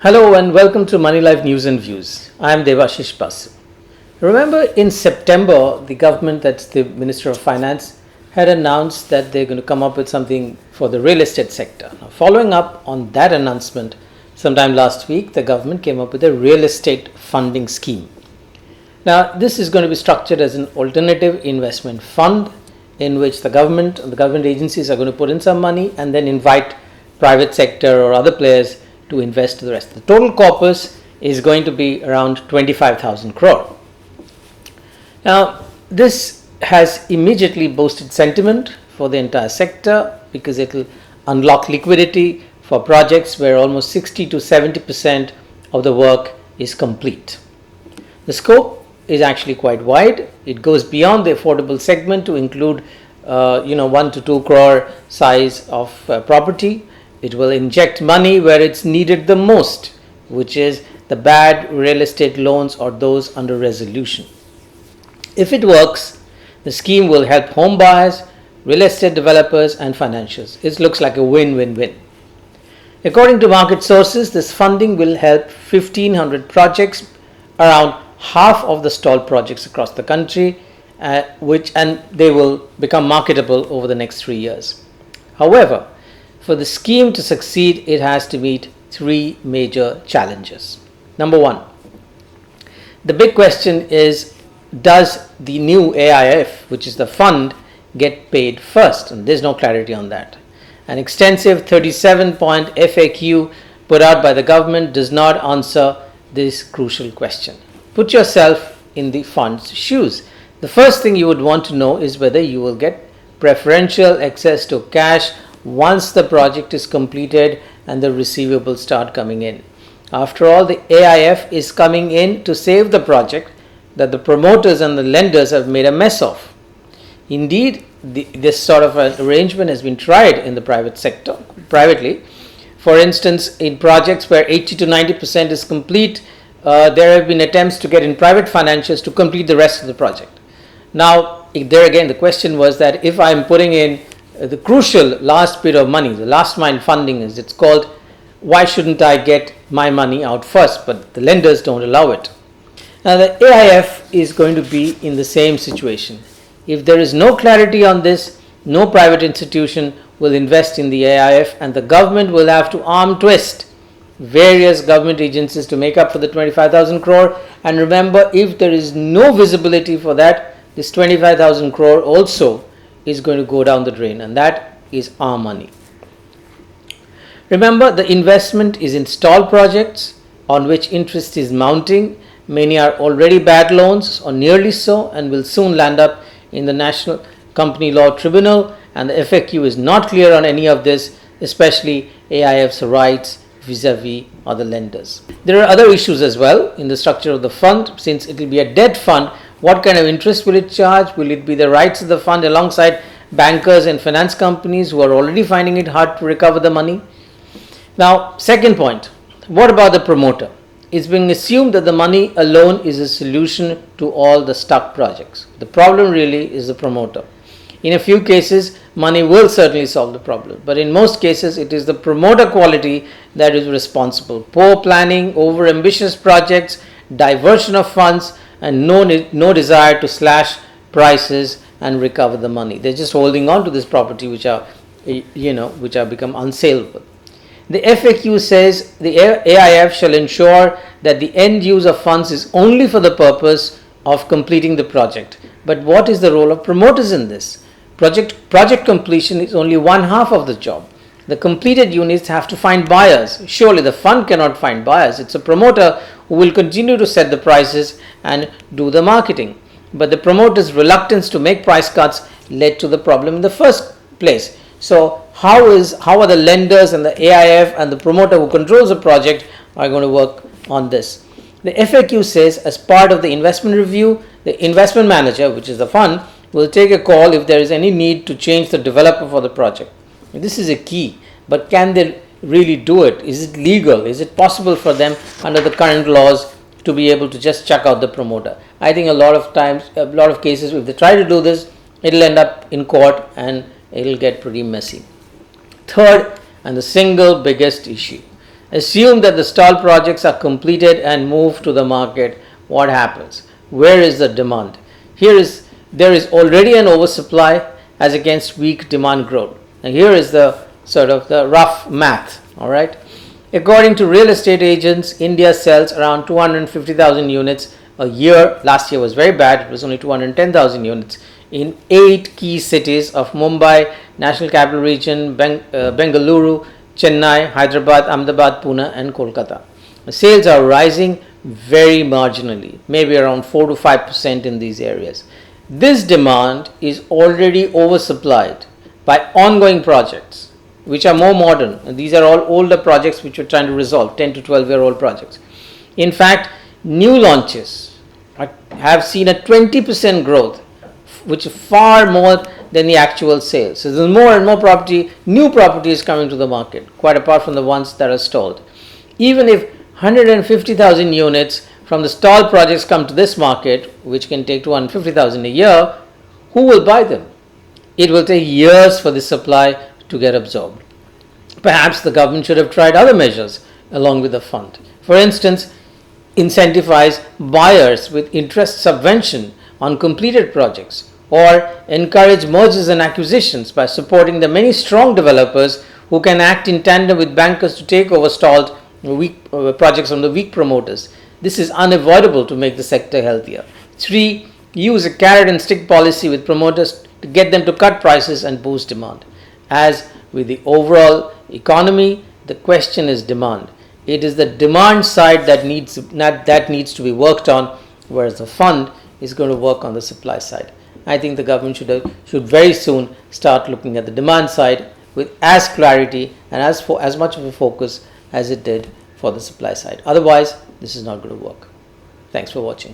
Hello and welcome to Moneylife News and Views. I am Debashis Basu. Remember in September, the government, that's the Minister of Finance, had announced that they're going to come up with something for the real estate sector. Now, following up on that announcement, sometime last week, the government came up with a real estate funding scheme. Now, this is going to be structured as an alternative investment fund in which the government and the government agencies are going to put in some money and then invite private sector or other players to invest the rest. The total corpus is going to be around 25,000 crore. Now, this has immediately boosted sentiment for the entire sector because it will unlock liquidity for projects where almost 60 to 70% of the work is complete. The scope is actually quite wide. It goes beyond the affordable segment to include 1 to 2 crore size of property. It will inject money where it's needed the most, which is the bad real estate loans or those under resolution. If it works, the scheme will help home buyers, real estate developers and financiers. It looks like a win-win-win. According to market sources, this funding will help 1,500 projects, around half of the stalled projects across the country, and they will become marketable over the next 3 years. However, for the scheme to succeed, it has to meet three major challenges. Number one, the big question is, does the new AIF, which is the fund, get paid first? And there's no clarity on that. An extensive 37-point FAQ put out by the government does not answer this crucial question. Put yourself in the fund's shoes. The first thing you would want to know is whether you will get preferential access to cash once the project is completed and the receivables start coming in. After all, the AIF is coming in to save the project that the promoters and the lenders have made a mess of. Indeed, this sort of an arrangement has been tried in the private sector, privately. For instance, in projects where 80 to 90% is complete, there have been attempts to get in private financiers to complete the rest of the project. Now, there again, the question was that if I'm putting in the crucial last bit of money, the last mile funding as it's called, why shouldn't I get my money out first? But the lenders don't allow it. Now the AIF is going to be in the same situation. If there is no clarity on this, no private institution will invest in the AIF and the government will have to arm twist various government agencies to make up for the 25,000 crore. And remember, if there is no visibility for that, this 25,000 crore also is going to go down the drain, and that is our money. Remember, the investment is in stalled projects on which interest is mounting. Many are already bad loans or nearly so and will soon land up in the National Company Law Tribunal, and the FAQ is not clear on any of this, especially AIF's rights vis-a-vis other lenders. There are other issues as well in the structure of the fund. Since it will be a debt fund, what kind of interest will it charge? Will it be the rights of the fund alongside bankers and finance companies who are already finding it hard to recover the money? Now, second point, what about the promoter? It's being assumed that the money alone is a solution to all the stuck projects. The problem really is the promoter. In a few cases, money will certainly solve the problem, but in most cases, it is the promoter quality that is responsible. Poor planning, over-ambitious projects, diversion of funds, and no desire to slash prices and recover the money. They're just holding on to this property which are become unsaleable. The FAQ says the AIF shall ensure that the end use of funds is only for the purpose of completing the project. But what is the role of promoters in this? Project completion is only one half of the job. The completed units have to find buyers. Surely the fund cannot find buyers. It's a promoter who will continue to set the prices and do the marketing. But the promoter's reluctance to make price cuts led to the problem in the first place. So how are the lenders and the AIF and the promoter who controls the project are going to work on this? The FAQ says, as part of the investment review, the investment manager, which is the fund, will take a call if there is any need to change the developer for the project. This is a key, but can they really do it? Is it legal? Is it possible for them under the current laws to be able to just chuck out the promoter? I think a lot of cases, if they try to do this, it'll end up in court and it'll get pretty messy. Third, and the single biggest issue, Assume that the stalled projects are completed and moved to the market. What happens? Where is the demand? There is already an oversupply as against weak demand growth. And here is the sort of the rough math. All right. According to real estate agents, India sells around 250,000 units a year. Last year was very bad. It was only 210,000 units in 8 key cities of Mumbai, National Capital Region, Bengaluru, Chennai, Hyderabad, Ahmedabad, Pune and Kolkata. The sales are rising very marginally, maybe around 4 to 5% in these areas. This demand is already oversupplied by ongoing projects which are more modern. And these are all older projects which we're trying to resolve, 10 to 12-year-old projects. In fact, new launches have seen a 20% growth, which is far more than the actual sales. So there's more and more new properties coming to the market, quite apart from the ones that are stalled. Even if 150,000 units from the stalled projects come to this market, which can take 250,000 a year, who will buy them? It will take years for the supply to get absorbed. Perhaps the government should have tried other measures along with the fund. For instance, incentivize buyers with interest subvention on completed projects, or encourage mergers and acquisitions by supporting the many strong developers who can act in tandem with bankers to take over stalled projects from the weak promoters. This is unavoidable to make the sector healthier. 3. Use a carrot and stick policy with promoters to get them to cut prices and boost demand. As with the overall economy, the question is demand. It is the demand side that needs to be worked on, whereas the fund is going to work on the supply side. I think the government should very soon start looking at the demand side with as clarity and as much of a focus as it did for the supply side. Otherwise, this is not going to work. Thanks for watching.